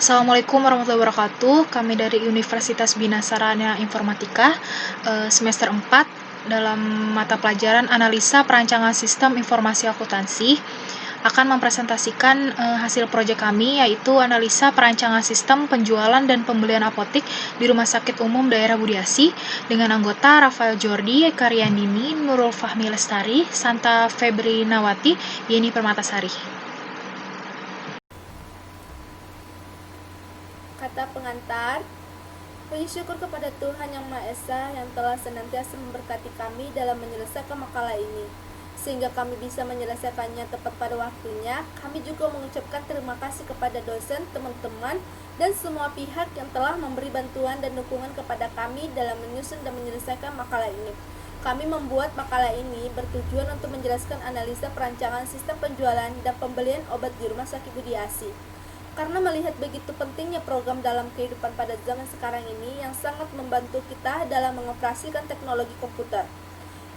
Assalamualaikum warahmatullahi wabarakatuh. Kami dari Universitas Bina Sarana Informatika, semester 4 dalam mata pelajaran Analisa Perancangan Sistem Informasi Akuntansi akan mempresentasikan hasil proyek kami, yaitu analisa perancangan sistem penjualan dan pembelian apotik di Rumah Sakit Umum Daerah Budi Asi dengan anggota Rafael Jordi, Karyandini, Nurul Fahmi Lestari, Santa Febri Nawati, Yeni Permatasari. Kata pengantar, puji syukur kepada Tuhan Yang Maha Esa yang telah senantiasa memberkati kami dalam menyelesaikan makalah ini, sehingga kami bisa menyelesaikannya tepat pada waktunya. Kami juga mengucapkan terima kasih kepada dosen, teman-teman, dan semua pihak yang telah memberi bantuan dan dukungan kepada kami dalam menyusun dan menyelesaikan makalah ini. Kami membuat makalah ini bertujuan untuk menjelaskan analisa perancangan sistem penjualan dan pembelian obat di Rumah Sakit Budi Asi. Karena melihat begitu pentingnya program dalam kehidupan pada zaman sekarang ini yang sangat membantu kita dalam mengoperasikan teknologi komputer.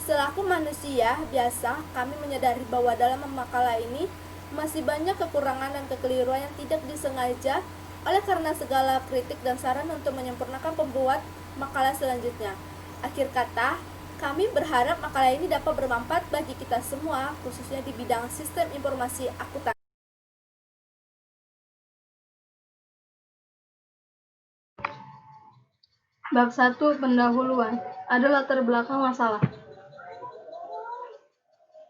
Selaku manusia biasa, kami menyadari bahwa dalam makalah ini masih banyak kekurangan dan kekeliruan yang tidak disengaja. Oleh karena segala kritik dan saran untuk menyempurnakan pembuat makalah selanjutnya. Akhir kata, kami berharap makalah ini dapat bermanfaat bagi kita semua, khususnya di bidang sistem informasi akuntansi. Bab 1. Pendahuluan. Ada latar belakang masalah.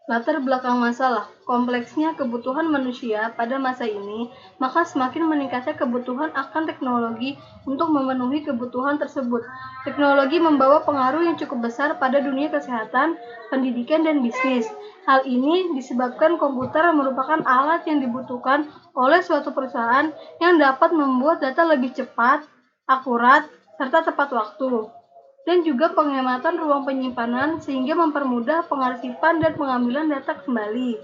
Latar belakang masalah, kompleksnya kebutuhan manusia pada masa ini, maka semakin meningkatnya kebutuhan akan teknologi untuk memenuhi kebutuhan tersebut. Teknologi membawa pengaruh yang cukup besar pada dunia kesehatan, pendidikan, dan bisnis. Hal ini disebabkan komputer merupakan alat yang dibutuhkan oleh suatu perusahaan yang dapat membuat data lebih cepat, akurat, serta tepat waktu, dan juga penghematan ruang penyimpanan sehingga mempermudah pengarsipan dan pengambilan data kembali.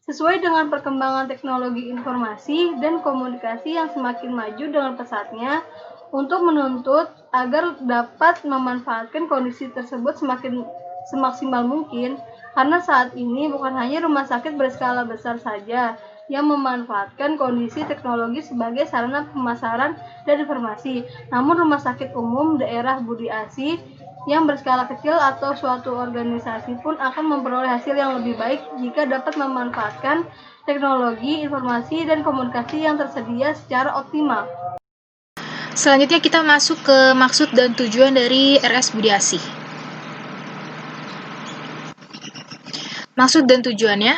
Sesuai dengan perkembangan teknologi informasi dan komunikasi yang semakin maju dengan pesatnya, untuk menuntut agar dapat memanfaatkan kondisi tersebut semaksimal mungkin, karena saat ini bukan hanya rumah sakit berskala besar saja yang memanfaatkan kondisi teknologi sebagai sarana pemasaran dan informasi, namun rumah sakit umum daerah Budi Asi yang berskala kecil atau suatu organisasi pun akan memperoleh hasil yang lebih baik jika dapat memanfaatkan teknologi informasi dan komunikasi yang tersedia secara optimal. Selanjutnya kita masuk ke maksud dan tujuan dari RS Budi Asi. Maksud dan tujuannya,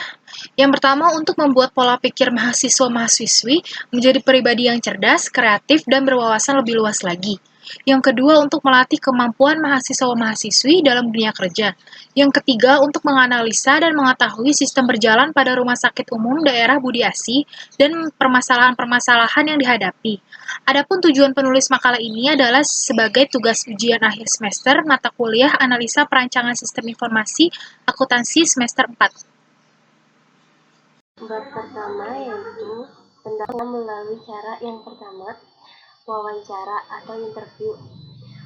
yang pertama untuk membuat pola pikir mahasiswa-mahasiswi menjadi pribadi yang cerdas, kreatif, dan berwawasan lebih luas lagi. Yang kedua untuk melatih kemampuan mahasiswa-mahasiswi dalam dunia kerja. Yang ketiga untuk menganalisa dan mengetahui sistem berjalan pada Rumah Sakit Umum Daerah Budi Asi dan permasalahan-permasalahan yang dihadapi. Adapun tujuan penulis makalah ini adalah sebagai tugas ujian akhir semester mata kuliah Analisa Perancangan Sistem Informasi Akuntansi semester 4. Bab pertama yaitu pendaftaran melalui cara yang pertama, wawancara atau interview.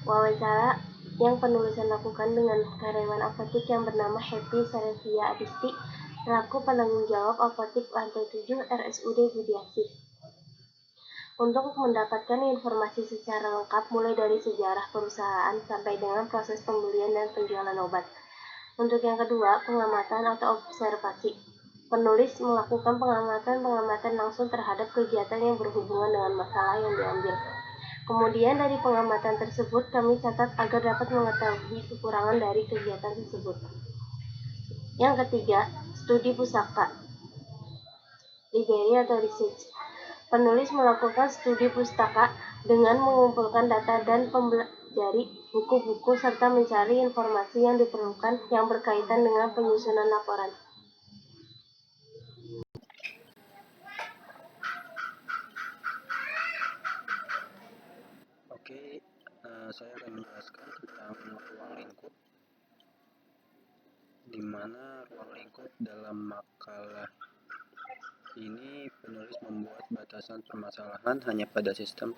Wawancara yang penulisan lakukan dengan karyawan apotik yang bernama Happy Sarevia Adisti, selaku penanggung jawab apotik lantai 7 RSUD Budi Asi, untuk mendapatkan informasi secara lengkap mulai dari sejarah perusahaan sampai dengan proses pembelian dan penjualan obat. Untuk yang kedua, pengamatan atau observasi. Penulis melakukan pengamatan langsung terhadap kegiatan yang berhubungan dengan masalah yang diambil. Kemudian dari pengamatan tersebut kami catat agar dapat mengetahui kekurangan dari kegiatan tersebut. Yang ketiga, studi pusaka. Library atau research. Penulis melakukan studi pustaka dengan mengumpulkan data dan mempelajari buku-buku serta mencari informasi yang diperlukan yang berkaitan dengan penyusunan laporan. Oke, saya akan menjelaskan tentang ruang lingkup, di mana ruang lingkup dalam makalah ini penulis membuat batasan permasalahan hanya pada sistem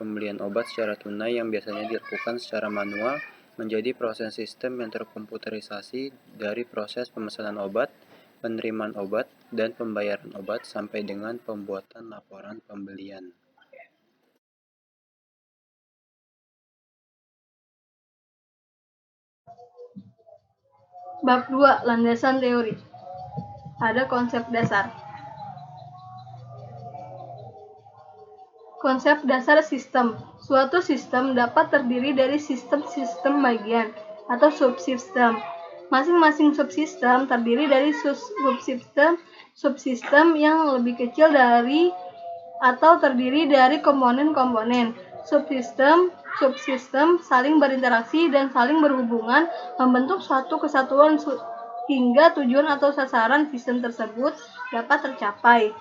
pembelian obat secara tunai yang biasanya dilakukan secara manual menjadi proses sistem yang terkomputerisasi dari proses pemesanan obat, penerimaan obat, dan pembayaran obat sampai dengan pembuatan laporan pembelian. Bab 2. Landasan teori. Ada konsep dasar. Konsep dasar sistem. Suatu sistem dapat terdiri dari sistem-sistem bagian atau subsistem. Masing-masing subsistem terdiri dari subsistem yang lebih kecil dari atau terdiri dari komponen-komponen. Subsistem saling berinteraksi dan saling berhubungan membentuk suatu kesatuan hingga tujuan atau sasaran sistem tersebut dapat tercapai.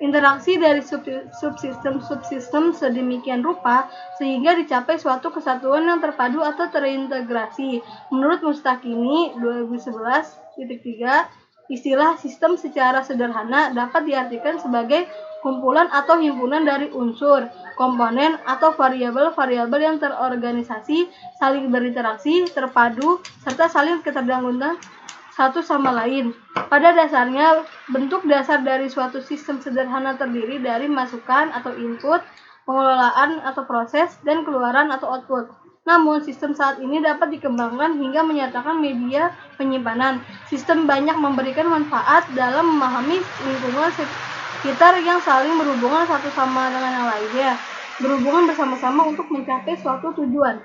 Interaksi dari subsistem sedemikian rupa sehingga dicapai suatu kesatuan yang terpadu atau terintegrasi. Menurut Mustakini 2011.3, istilah sistem secara sederhana dapat diartikan sebagai kumpulan atau himpunan dari unsur, komponen, atau variabel-variabel yang terorganisasi, saling berinteraksi, terpadu, serta saling ketergantungan satu sama lain. Pada dasarnya, bentuk dasar dari suatu sistem sederhana terdiri dari masukan atau input, pengelolaan atau proses, dan keluaran atau output. Namun, sistem saat ini dapat dikembangkan hingga menyatakan media penyimpanan. Sistem banyak memberikan manfaat dalam memahami lingkungan sekitar yang saling berhubungan satu sama dengan yang lainnya, berhubungan bersama-sama untuk mencapai suatu tujuan.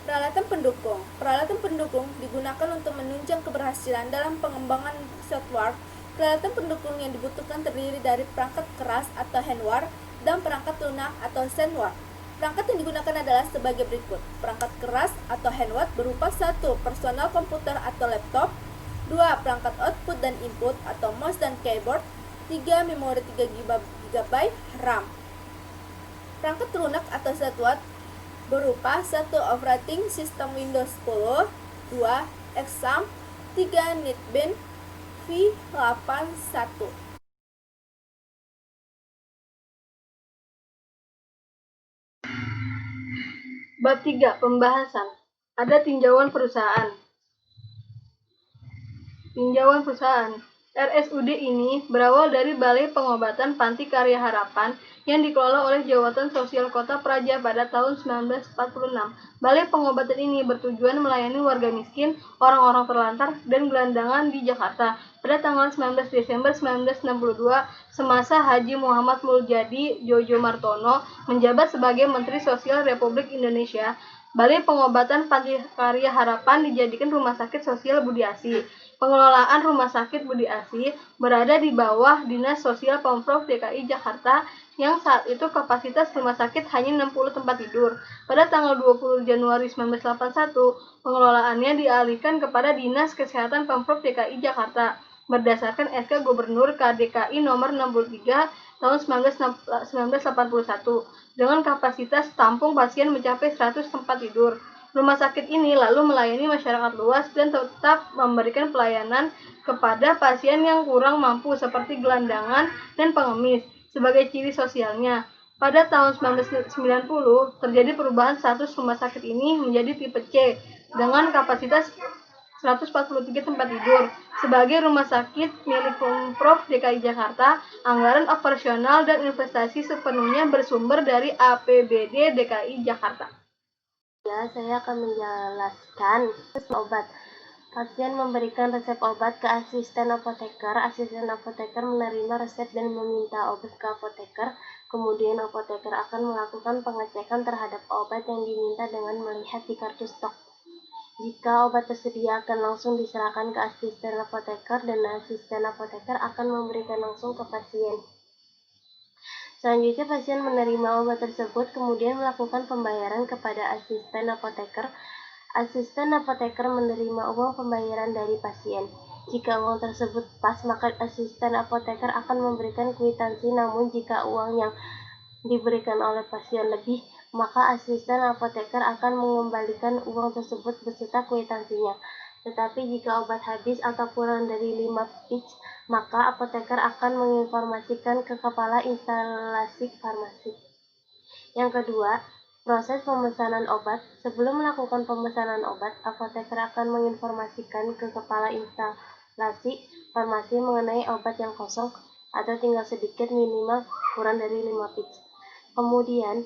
Peralatan pendukung. Peralatan pendukung digunakan untuk menunjang keberhasilan dalam pengembangan software. Peralatan pendukung yang dibutuhkan terdiri dari perangkat keras atau hardware dan perangkat lunak atau software. Perangkat yang digunakan adalah sebagai berikut. Perangkat keras atau hardware berupa 1. Personal komputer atau laptop, 2. Perangkat output dan input atau mouse dan keyboard, 3. Memori 3 GB RAM. Perangkat lunak atau software berupa 1. Operating System Windows 10, 2. Exam, 3. NetBeans V81. Bab 3. Pembahasan. Ada tinjauan perusahaan. Tinjauan perusahaan. RSUD ini berawal dari Balai Pengobatan Panti Karya Harapan yang dikelola oleh Jabatan Sosial Kota Praja pada tahun 1946. Balai pengobatan ini bertujuan melayani warga miskin, orang-orang terlantar, dan gelandangan di Jakarta. Pada tanggal 19 Desember 1962, semasa Haji Muhammad Muljadi Jojo Martono menjabat sebagai Menteri Sosial Republik Indonesia, Balai Pengobatan Panti Karya Harapan dijadikan Rumah Sakit Sosial Budi Asih. Pengelolaan Rumah Sakit Budi Asih berada di bawah Dinas Sosial Pemprov DKI Jakarta yang saat itu kapasitas rumah sakit hanya 60 tempat tidur. Pada tanggal 20 Januari 1981, pengelolaannya dialihkan kepada Dinas Kesehatan Pemprov DKI Jakarta berdasarkan SK Gubernur KDKI nomor 63 tahun 1981 dengan kapasitas tampung pasien mencapai 100 tempat tidur. Rumah sakit ini lalu melayani masyarakat luas dan tetap memberikan pelayanan kepada pasien yang kurang mampu seperti gelandangan dan pengemis sebagai ciri sosialnya. Pada tahun 1990, terjadi perubahan status rumah sakit ini menjadi tipe C dengan kapasitas 143 tempat tidur. Sebagai rumah sakit milik Pemprov DKI Jakarta, anggaran operasional dan investasi sepenuhnya bersumber dari APBD DKI Jakarta. Ya, saya akan menjelaskan obat. Pasien memberikan resep obat ke asisten apoteker. Asisten apoteker menerima resep dan meminta obat ke apoteker. Kemudian apoteker akan melakukan pengecekan terhadap obat yang diminta dengan melihat di kartu stok. Jika obat tersedia akan langsung diserahkan ke asisten apoteker dan asisten apoteker akan memberikan langsung ke pasien. Selanjutnya pasien menerima obat tersebut kemudian melakukan pembayaran kepada asisten apoteker. Asisten apoteker menerima uang pembayaran dari pasien. Jika uang tersebut pas, maka asisten apoteker akan memberikan kwitansi. Namun jika uang yang diberikan oleh pasien lebih, maka asisten apoteker akan mengembalikan uang tersebut beserta kwitansinya. Tetapi jika obat habis atau kurang dari 5 pits, maka apoteker akan menginformasikan ke kepala instalasi farmasi. Yang kedua, proses pemesanan obat. Sebelum melakukan pemesanan obat, apoteker akan menginformasikan ke kepala instalasi farmasi mengenai obat yang kosong atau tinggal sedikit minimal kurang dari 5 pits. Kemudian,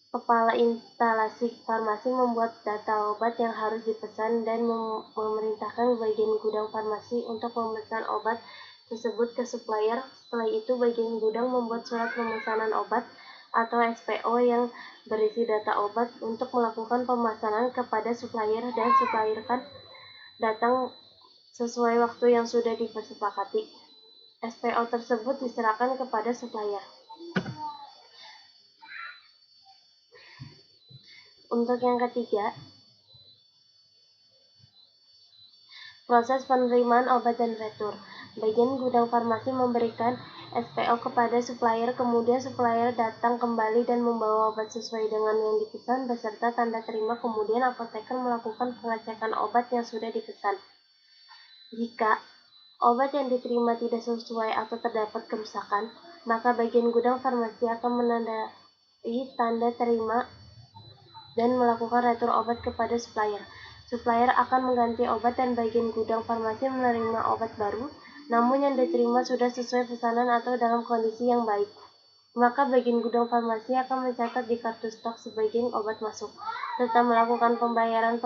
Kepala instalasi farmasi membuat data obat yang harus dipesan dan memerintahkan bagian gudang farmasi untuk memesan obat tersebut ke supplier. Setelah itu, bagian gudang membuat surat pemesanan obat atau SPO yang berisi data obat untuk melakukan pemesanan kepada supplier, dan supplier kan datang sesuai waktu yang sudah disepakati. SPO tersebut diserahkan kepada supplier. Untuk yang ketiga, proses penerimaan obat dan retur. Bagian gudang farmasi memberikan SPO kepada supplier, kemudian supplier datang kembali dan membawa obat sesuai dengan yang dipesan beserta tanda terima, kemudian apoteker melakukan pengecekan obat yang sudah dipesan. Jika obat yang diterima tidak sesuai atau terdapat kerusakan, maka bagian gudang farmasi akan menandai tanda terima dan melakukan retur obat kepada supplier. Supplier akan mengganti obat dan bagian gudang farmasi menerima obat baru, namun yang diterima sudah sesuai pesanan atau dalam kondisi yang baik. Maka bagian gudang farmasi akan mencatat di kartu stok sebagian obat masuk, serta melakukan pembayaran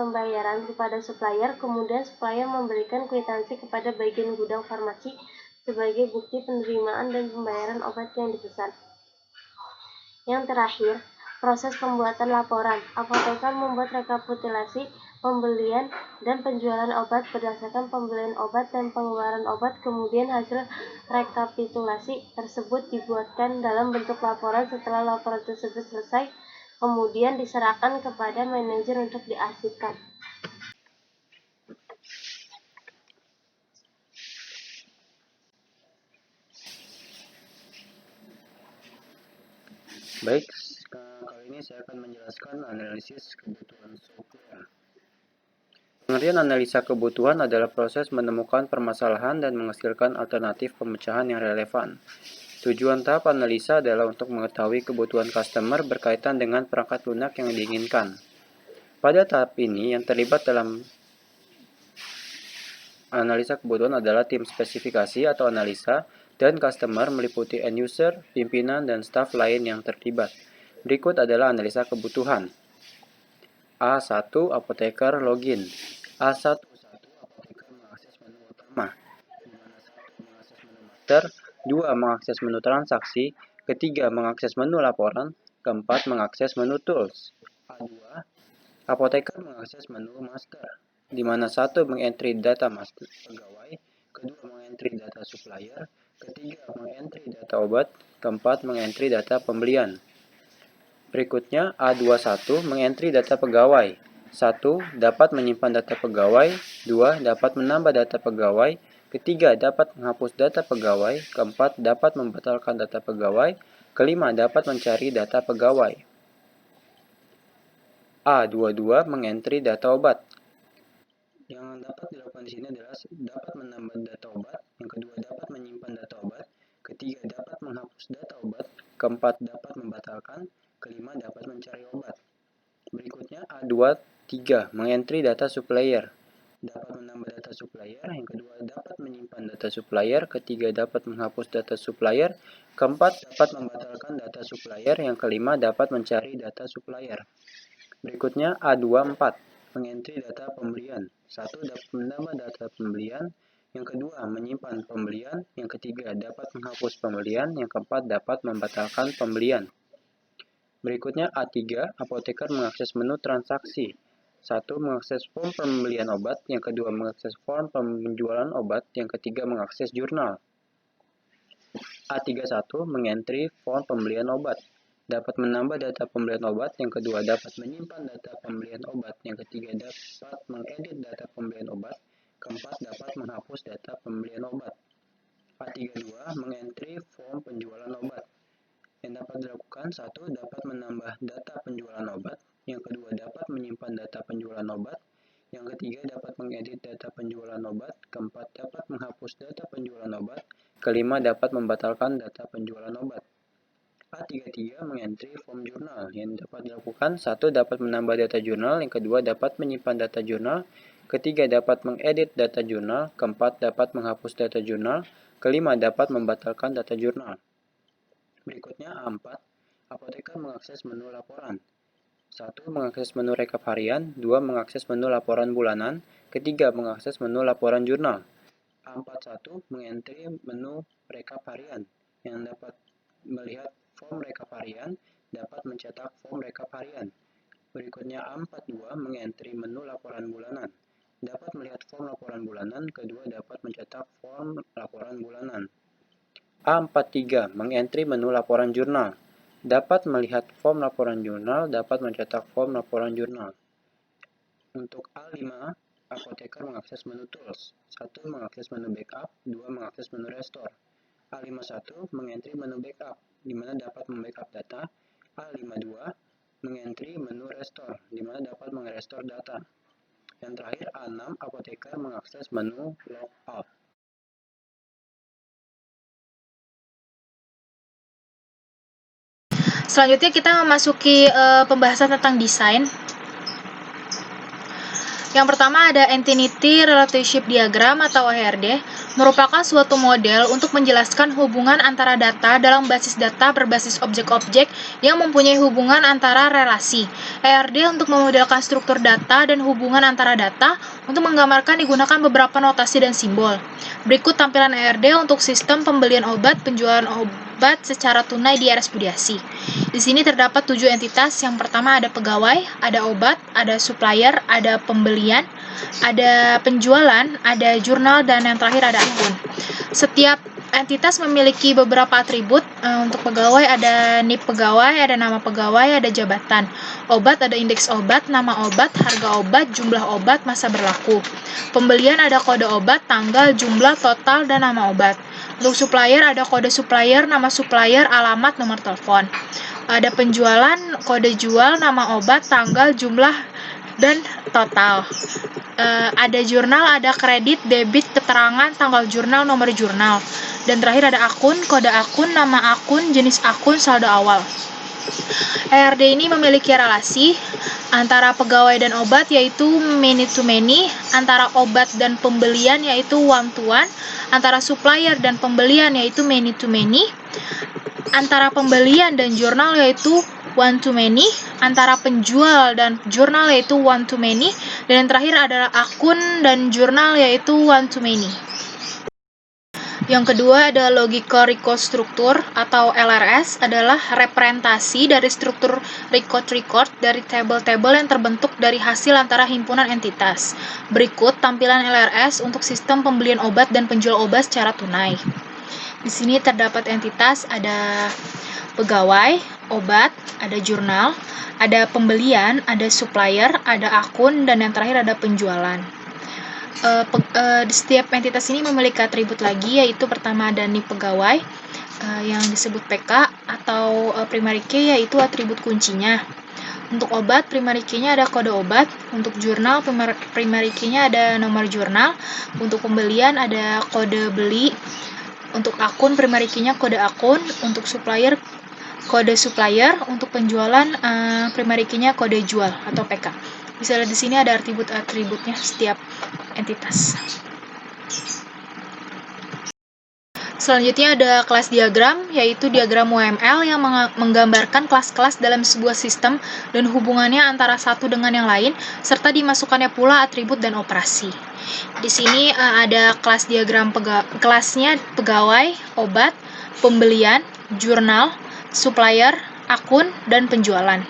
kepada supplier. Kemudian supplier memberikan kwitansi kepada bagian gudang farmasi sebagai bukti penerimaan dan pembayaran obat yang dipesan. Yang terakhir, proses pembuatan laporan. Apoteker membuat rekapitulasi pembelian dan penjualan obat berdasarkan pembelian obat dan pengeluaran obat. Kemudian hasil rekapitulasi tersebut dibuatkan dalam bentuk laporan. Setelah laporan tersebut selesai, kemudian diserahkan kepada manajer untuk diarsipkan. Baik, kali ini saya akan menjelaskan analisis kebutuhan software. Pengertian analisa kebutuhan adalah proses menemukan permasalahan dan menghasilkan alternatif pemecahan yang relevan. Tujuan tahap analisa adalah untuk mengetahui kebutuhan customer berkaitan dengan perangkat lunak yang diinginkan. Pada tahap ini, yang terlibat dalam analisa kebutuhan adalah tim spesifikasi atau analisa, dan customer meliputi end user, pimpinan, dan staf lain yang terlibat. Berikut adalah analisa kebutuhan. A1 apoteker login. A11 apoteker mengakses menu utama, di mana 1 mengakses menu master, 2 mengakses menu transaksi, ketiga mengakses menu laporan, keempat mengakses menu tools. A2 apoteker mengakses menu master, di mana 1 mengentry data master pegawai, kedua mengentry data supplier, ketiga mengentry data obat, keempat mengentry data pembelian. Berikutnya A21 mengentry data pegawai. 1. Dapat menyimpan data pegawai. 2. Dapat menambah data pegawai. Ketiga, dapat menghapus data pegawai. Keempat, dapat membatalkan data pegawai. Kelima, dapat mencari data pegawai. A22 mengentry data obat. Yang dapat dilakukan di sini adalah dapat menambah data obat, yang kedua dapat menyimpan data obat, ketiga dapat menghapus data obat, keempat dapat membatalkan, kelima dapat mencari obat. Berikutnya A23 mengentry data supplier. Dapat menambah data supplier, yang kedua dapat menyimpan data supplier, ketiga dapat menghapus data supplier, keempat dapat membatalkan data supplier, yang kelima dapat mencari data supplier. Berikutnya A24 mengentry data pembelian. 1. Dapat menambah data pembelian. Yang kedua, menyimpan pembelian. Yang ketiga, dapat menghapus pembelian. Yang keempat, dapat membatalkan pembelian. Berikutnya A3, apoteker mengakses menu transaksi. 1. Mengakses form pembelian obat. Yang kedua, mengakses form penjualan obat. Yang ketiga, mengakses jurnal. A31, mengentry form pembelian obat. Dapat menambah data pembelian obat, yang kedua dapat menyimpan data pembelian obat, yang ketiga dapat mengedit data pembelian obat, keempat dapat menghapus data pembelian obat. A32 mengentry form penjualan obat. Yang dapat dilakukan, 1. Dapat menambah data penjualan obat, yang kedua dapat menyimpan data penjualan obat, yang ketiga dapat mengedit data penjualan obat, keempat dapat menghapus data penjualan obat, kelima dapat membatalkan data penjualan obat. A33 mengentry form jurnal. Yang dapat dilakukan, 1. Dapat menambah data jurnal, yang kedua dapat menyimpan data jurnal, ketiga dapat mengedit data jurnal, keempat dapat menghapus data jurnal, kelima dapat membatalkan data jurnal. Berikutnya A4, apoteker mengakses menu laporan. 1. Mengakses menu rekap harian. 2. Mengakses menu laporan bulanan. Ketiga, mengakses menu laporan jurnal. A41. Mengentri menu rekap harian. Yang dapat melihat form rekap harian, dapat mencetak form rekap harian. Berikutnya A42. Mengentri menu laporan bulanan. Dapat melihat form laporan bulanan. Kedua, dapat mencetak form laporan bulanan. A43. Mengentri menu laporan jurnal. Dapat melihat form laporan jurnal, dapat mencetak form laporan jurnal. Untuk A5, apoteker mengakses menu tools. 1. Mengakses menu backup. 2. Mengakses menu restore. A51. Mengentri menu backup, di mana dapat membackup data. A52. Mengentri menu restore, di mana dapat merestore data. Yang terakhir A6, apoteker mengakses menu logout. Selanjutnya kita memasuki pembahasan tentang desain. Yang pertama ada Entity Relationship Diagram atau ERD, merupakan suatu model untuk menjelaskan hubungan antara data dalam basis data berbasis objek-objek yang mempunyai hubungan antara relasi. ERD untuk memodelkan struktur data dan hubungan antara data. Untuk menggambarkan digunakan beberapa notasi dan simbol. Berikut tampilan ERD untuk sistem pembelian obat, penjualan obat secara tunai di RS Budiasi. Di sini terdapat 7 entitas. Yang pertama ada pegawai, ada obat, ada supplier, ada pembelian, ada penjualan, ada jurnal, dan yang terakhir ada akun. Setiap entitas memiliki beberapa atribut. Untuk pegawai ada NIP pegawai, ada nama pegawai, ada jabatan. Obat ada indeks obat, nama obat, harga obat, jumlah obat, masa berlaku. Pembelian ada kode obat, tanggal, jumlah, total, dan nama obat. Untuk supplier ada kode supplier, nama supplier, alamat, nomor telepon. Ada penjualan, kode jual, nama obat, tanggal, jumlah, dan total. Ada jurnal, ada kredit, debit, keterangan, tanggal jurnal, nomor jurnal. Dan terakhir ada akun, kode akun, nama akun, jenis akun, saldo awal. ERD ini memiliki relasi antara pegawai dan obat yaitu many to many, antara obat dan pembelian yaitu one to one, antara supplier dan pembelian yaitu many to many, antara pembelian dan jurnal yaitu one to many, antara penjual dan jurnal yaitu one to many, dan yang terakhir adalah akun dan jurnal yaitu one to many. Yang kedua ada Logical Record Structure atau LRS, adalah representasi dari struktur record dari tabel-tabel yang terbentuk dari hasil antara himpunan entitas. Berikut tampilan LRS untuk sistem pembelian obat dan penjual obat secara tunai. Di sini terdapat entitas, ada pegawai, obat, ada jurnal, ada pembelian, ada supplier, ada akun, dan yang terakhir ada penjualan. Di setiap entitas ini memiliki atribut lagi, yaitu pertama ada NIP pegawai yang disebut PK atau primary key, yaitu atribut kuncinya. Untuk obat, primary key-nya ada kode obat. Untuk jurnal, primary key-nya ada nomor jurnal. Untuk pembelian ada kode beli. Untuk akun, primary key-nya kode akun. Untuk supplier, kode supplier. Untuk penjualan, primary key-nya kode jual atau PK. Bisa lihat di sini ada atribut-atributnya setiap entitas. Selanjutnya ada kelas diagram, yaitu diagram UML yang menggambarkan kelas-kelas dalam sebuah sistem dan hubungannya antara satu dengan yang lain, serta dimasukkannya pula atribut dan operasi. Di sini ada kelas diagram kelasnya pegawai, obat, pembelian, jurnal, supplier, akun, dan penjualan.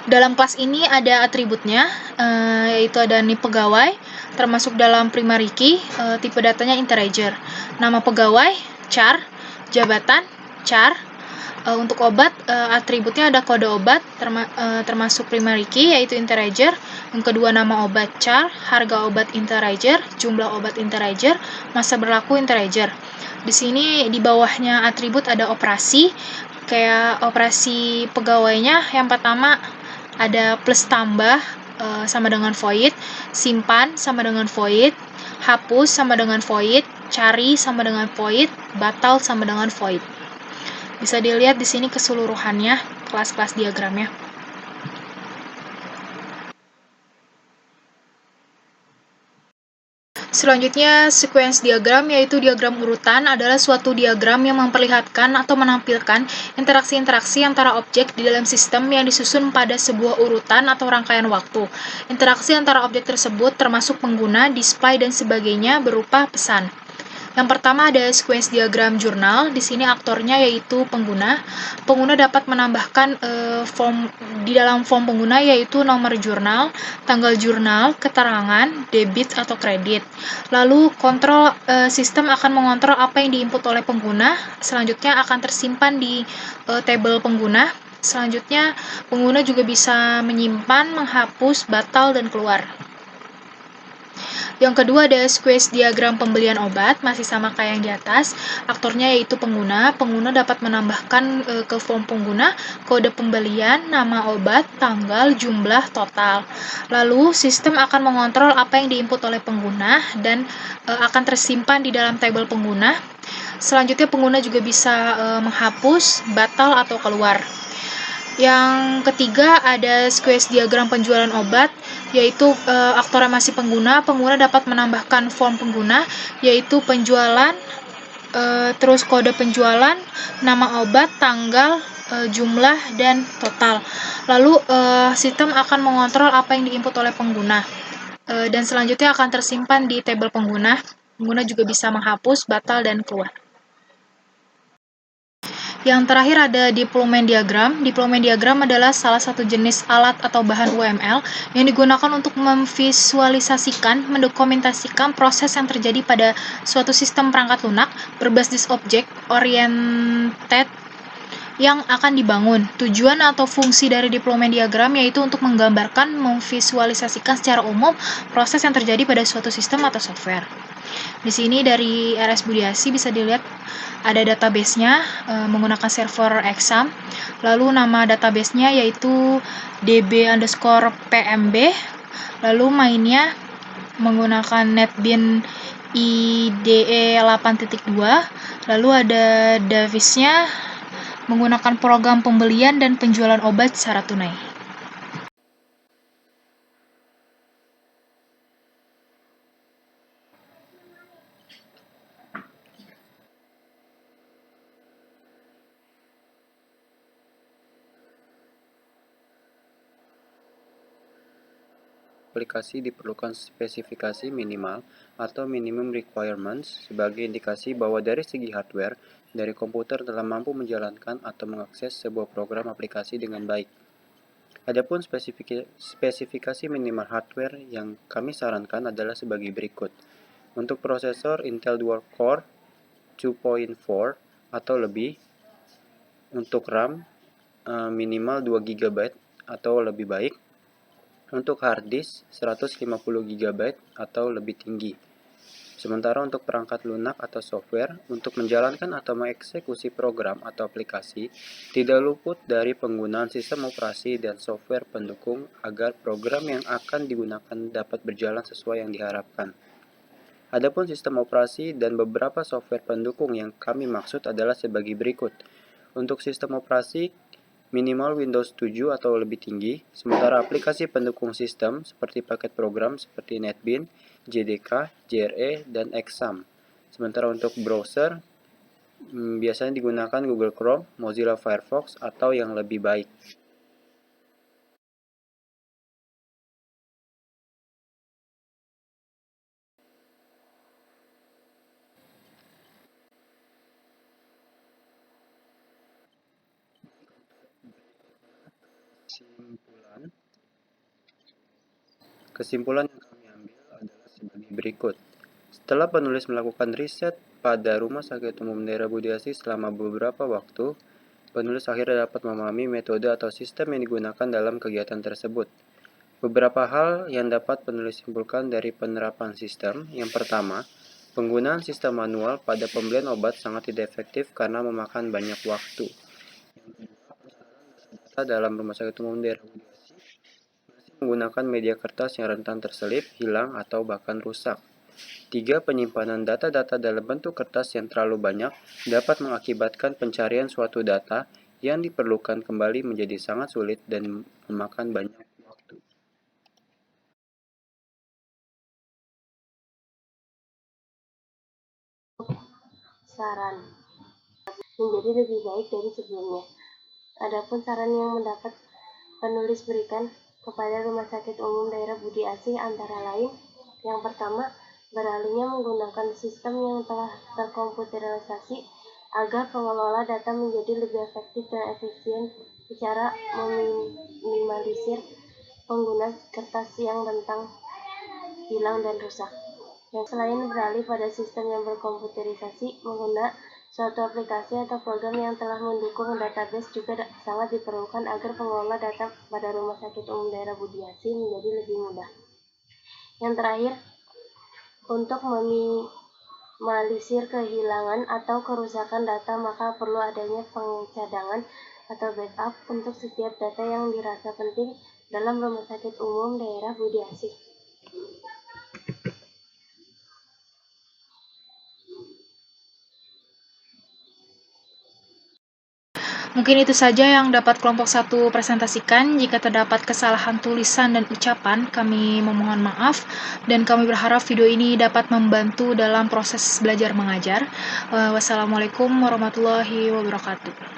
Dalam kelas ini ada atributnya, yaitu ada NIP pegawai, termasuk dalam primary key, tipe datanya integer. Nama pegawai, char, jabatan, char. Untuk obat, atributnya ada kode obat, termasuk primary key, yaitu integer. Yang kedua nama obat, char, harga obat integer, jumlah obat integer, masa berlaku integer. Di sini di bawahnya atribut ada operasi, kayak operasi pegawainya yang pertama ada plus tambah sama dengan void, simpan sama dengan void, hapus sama dengan void, cari sama dengan void, batal sama dengan void. Bisa dilihat di sini keseluruhannya kelas-kelas diagramnya. Selanjutnya, sequence diagram yaitu diagram urutan adalah suatu diagram yang memperlihatkan atau menampilkan interaksi-interaksi antara objek di dalam sistem yang disusun pada sebuah urutan atau rangkaian waktu. Interaksi antara objek tersebut termasuk pengguna, display, dan sebagainya berupa pesan. Yang pertama ada sequence diagram jurnal. Di sini aktornya yaitu pengguna. Pengguna dapat menambahkan form di dalam form pengguna yaitu nomor jurnal, tanggal jurnal, keterangan, debit atau kredit. Lalu kontrol sistem akan mengontrol apa yang diinput oleh pengguna. Selanjutnya akan tersimpan di tabel pengguna. Selanjutnya pengguna juga bisa menyimpan, menghapus, batal, dan keluar. Yang kedua ada sequence diagram pembelian obat, masih sama kayak yang di atas. Aktornya yaitu pengguna. Pengguna dapat menambahkan ke form pengguna kode pembelian, nama obat, tanggal, jumlah, total. Lalu sistem akan mengontrol apa yang diinput oleh pengguna dan akan tersimpan di dalam tabel pengguna. Selanjutnya pengguna juga bisa menghapus, batal, atau keluar. Yang ketiga ada sequence diagram penjualan obat, yaitu aktornya masih pengguna. Pengguna dapat menambahkan form pengguna, yaitu penjualan, terus kode penjualan, nama obat, tanggal, jumlah, dan total. Lalu sistem akan mengontrol apa yang diinput oleh pengguna. Dan selanjutnya akan tersimpan di tabel pengguna. Pengguna juga bisa menghapus, batal, dan keluar. Yang terakhir ada deployment diagram. Deployment diagram adalah salah satu jenis alat atau bahan UML yang digunakan untuk memvisualisasikan, mendokumentasikan proses yang terjadi pada suatu sistem perangkat lunak berbasis object oriented yang akan dibangun. Tujuan atau fungsi dari deployment diagram yaitu untuk menggambarkan, memvisualisasikan secara umum proses yang terjadi pada suatu sistem atau software. Di sini dari RS Budiasi bisa dilihat ada database-nya menggunakan server exam. Lalu nama database-nya yaitu db_pmb. Lalu mainnya menggunakan NetBeans IDE 8.2. Lalu ada database-nya menggunakan program pembelian dan penjualan obat secara tunai. Aplikasi diperlukan spesifikasi minimal atau minimum requirements sebagai indikasi bahwa dari segi hardware, dari komputer telah mampu menjalankan atau mengakses sebuah program aplikasi dengan baik. Adapun spesifikasi minimal hardware yang kami sarankan adalah sebagai berikut. Untuk prosesor Intel Dual Core 2.4 atau lebih, untuk RAM minimal 2 GB atau lebih baik, untuk hard disk 150 GB atau lebih tinggi. Sementara untuk perangkat lunak atau software, untuk menjalankan atau mengeksekusi program atau aplikasi, tidak luput dari penggunaan sistem operasi dan software pendukung agar program yang akan digunakan dapat berjalan sesuai yang diharapkan. Adapun sistem operasi dan beberapa software pendukung yang kami maksud adalah sebagai berikut. Untuk sistem operasi, minimal Windows 7 atau lebih tinggi, sementara aplikasi pendukung sistem seperti paket program seperti NetBeans, JDK, JRE, dan Exam. Sementara untuk browser, biasanya digunakan Google Chrome, Mozilla Firefox, atau yang lebih baik. Kesimpulan yang kami ambil adalah sebagai berikut. Setelah penulis melakukan riset pada Rumah Sakit Umum Daerah Budiasi selama beberapa waktu, penulis akhirnya dapat memahami metode atau sistem yang digunakan dalam kegiatan tersebut. Beberapa hal yang dapat penulis simpulkan dari penerapan sistem. Yang pertama, penggunaan sistem manual pada pembelian obat sangat tidak efektif karena memakan banyak waktu. Data dalam Rumah Sakit Umum Daerah Budiasi masih menggunakan media kertas yang rentan terselip, hilang, atau bahkan rusak. 3. Penyimpanan data-data dalam bentuk kertas yang terlalu banyak dapat mengakibatkan pencarian suatu data yang diperlukan kembali menjadi sangat sulit dan memakan banyak saran menjadi lebih baik dari sebelumnya. Adapun saran yang mendapat penulis berikan kepada Rumah Sakit Umum Daerah Budi Asih antara lain, yang pertama, beralihnya menggunakan sistem yang telah terkomputerisasi agar pengelola data menjadi lebih efektif dan efisien secara meminimalisir pengguna kertas yang rentan hilang dan rusak. Yang selain beralih pada sistem yang berkomputerisasi, menggunakan suatu aplikasi atau program yang telah mendukung database juga sangat diperlukan agar pengelola data pada Rumah Sakit Umum Daerah Budi Asih menjadi lebih mudah. Yang terakhir, untuk meminimalisir kehilangan atau kerusakan data, maka perlu adanya pencadangan atau backup untuk setiap data yang dirasa penting dalam Rumah Sakit Umum Daerah Budi Asih. Mungkin itu saja yang dapat kelompok 1 presentasikan. Jika terdapat kesalahan tulisan dan ucapan, kami memohon maaf dan kami berharap video ini dapat membantu dalam proses belajar mengajar. Wassalamualaikum warahmatullahi wabarakatuh.